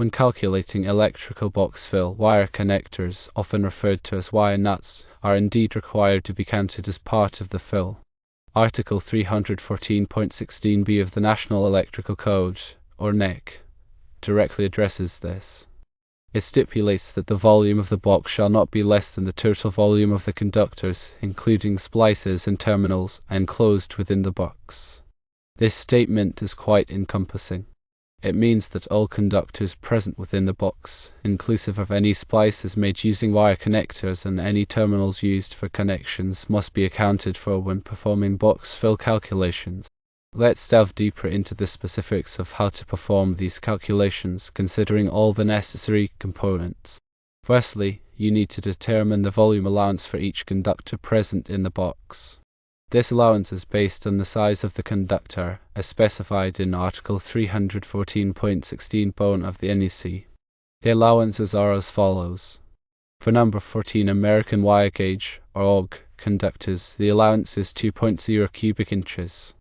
When calculating electrical box fill, wire connectors, often referred to as wire nuts, are indeed required to be counted as part of the fill. Article 314.16b of the National Electrical Code, or NEC, directly addresses this. It stipulates that the volume of the box shall not be less than the total volume of the conductors, including splices and terminals, enclosed within the box. This statement is quite encompassing. It means that all conductors present within the box, inclusive of any splices made using wire connectors and any terminals used for connections, must be accounted for when performing box fill calculations. Let's delve deeper into the specifics of how to perform these calculations, considering all the necessary components. Firstly, you need to determine the volume allowance for each conductor present in the box. This allowance is based on the size of the conductor, as specified in Article 314.16b of the NEC. The allowances are as follows. For number 14 American wire gauge, or AUG, conductors, the allowance is 2.0 cubic inches.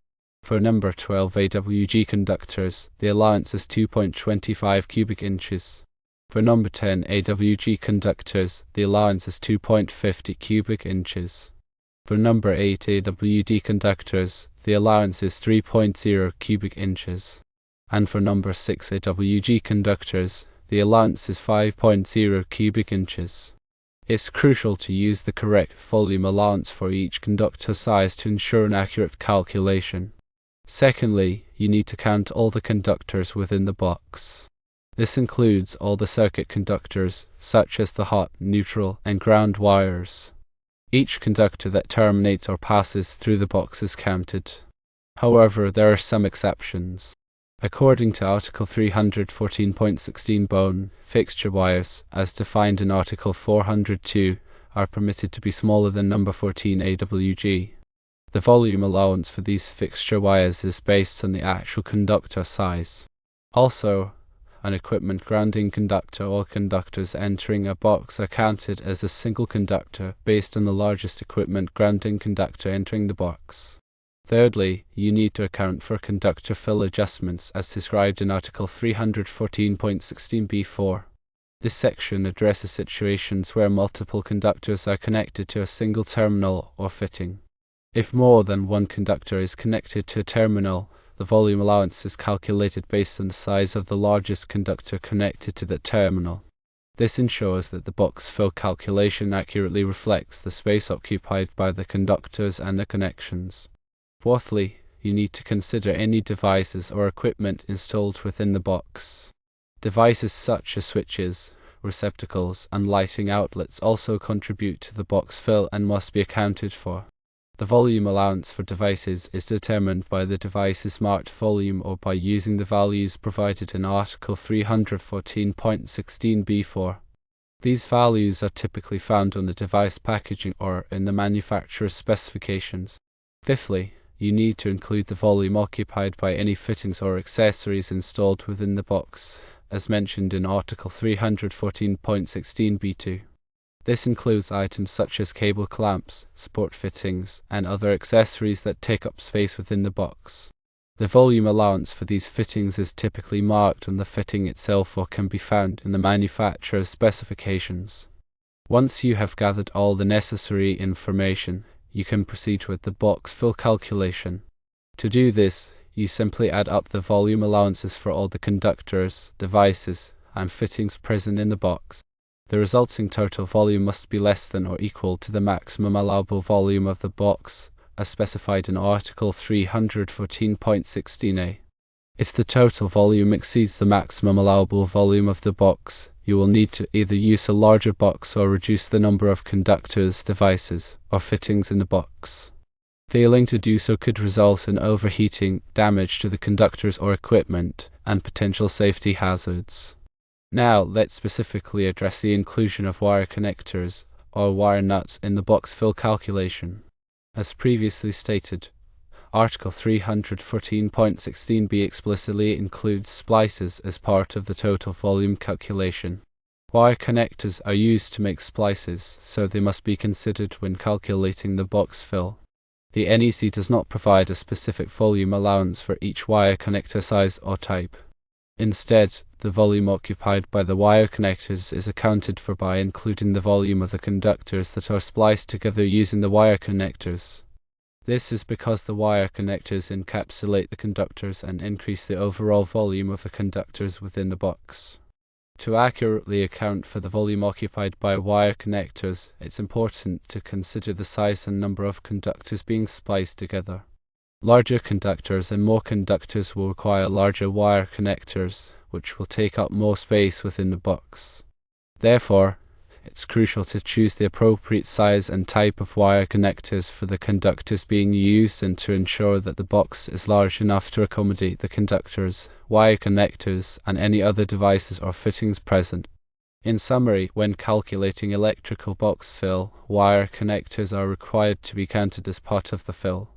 For number 12 AWG conductors, the allowance is 2.25 cubic inches. For number 10 AWG conductors, the allowance is 2.50 cubic inches. For number 8 AWD conductors, the allowance is 3.0 cubic inches. And for number 6 AWG conductors, the allowance is 5.0 cubic inches. It's crucial to use the correct volume allowance for each conductor size to ensure an accurate calculation. Secondly, you need to count all the conductors within the box. This includes all the circuit conductors, such as the hot, neutral, and ground wires. Each conductor that terminates or passes through the box is counted. However, there are some exceptions. According to Article 314.16b, fixture wires, as defined in Article 402, are permitted to be smaller than number 14 AWG. The volume allowance for these fixture wires is based on the actual conductor size. Also, an equipment grounding conductor or conductors entering a box are counted as a single conductor based on the largest equipment grounding conductor entering the box. Thirdly, you need to account for conductor fill adjustments as described in Article 314.16b4. This section addresses situations where multiple conductors are connected to a single terminal or fitting. If more than one conductor is connected to a terminal, the volume allowance is calculated based on the size of the largest conductor connected to the terminal. This ensures that the box fill calculation accurately reflects the space occupied by the conductors and the connections. Fourthly, you need to consider any devices or equipment installed within the box. Devices such as switches, receptacles, and lighting outlets also contribute to the box fill and must be accounted for. The volume allowance for devices is determined by the device's marked volume or by using the values provided in Article 314.16b4. These values are typically found on the device packaging or in the manufacturer's specifications. Fifthly, you need to include the volume occupied by any fittings or accessories installed within the box, as mentioned in Article 314.16b2. This includes items such as cable clamps, support fittings, and other accessories that take up space within the box. The volume allowance for these fittings is typically marked on the fitting itself or can be found in the manufacturer's specifications. Once you have gathered all the necessary information, you can proceed with the box fill calculation. To do this, you simply add up the volume allowances for all the conductors, devices, and fittings present in the box. The resulting total volume must be less than or equal to the maximum allowable volume of the box, as specified in Article 314.16a. If the total volume exceeds the maximum allowable volume of the box, you will need to either use a larger box or reduce the number of conductors, devices, or fittings in the box. Failing to do so could result in overheating, damage to the conductors or equipment, and potential safety hazards. Now, let's specifically address the inclusion of wire connectors, or wire nuts, in the box fill calculation. As previously stated, Article 314.16b explicitly includes splices as part of the total volume calculation. Wire connectors are used to make splices, so they must be considered when calculating the box fill. The NEC does not provide a specific volume allowance for each wire connector size or type. Instead, the volume occupied by the wire connectors is accounted for by including the volume of the conductors that are spliced together using the wire connectors. This is because the wire connectors encapsulate the conductors and increase the overall volume of the conductors within the box. To accurately account for the volume occupied by wire connectors, it's important to consider the size and number of conductors being spliced together. Larger conductors and more conductors will require larger wire connectors, which will take up more space within the box. Therefore, it's crucial to choose the appropriate size and type of wire connectors for the conductors being used and to ensure that the box is large enough to accommodate the conductors, wire connectors, and any other devices or fittings present. In summary, when calculating electrical box fill, wire connectors are required to be counted as part of the fill.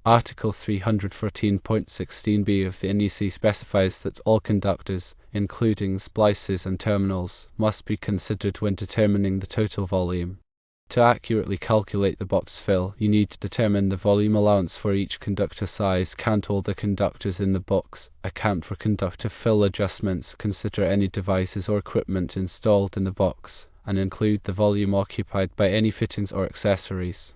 Article 314.16b of the NEC specifies that all conductors, including splices and terminals, must be considered when determining the total volume. To accurately calculate the box fill, you need to determine the volume allowance for each conductor size, count all the conductors in the box, account for conductor fill adjustments, consider any devices or equipment installed in the box, and include the volume occupied by any fittings or accessories.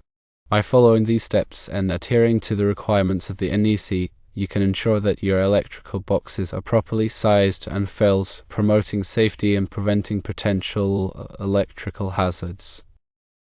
By following these steps and adhering to the requirements of the NEC, you can ensure that your electrical boxes are properly sized and filled, promoting safety and preventing potential electrical hazards.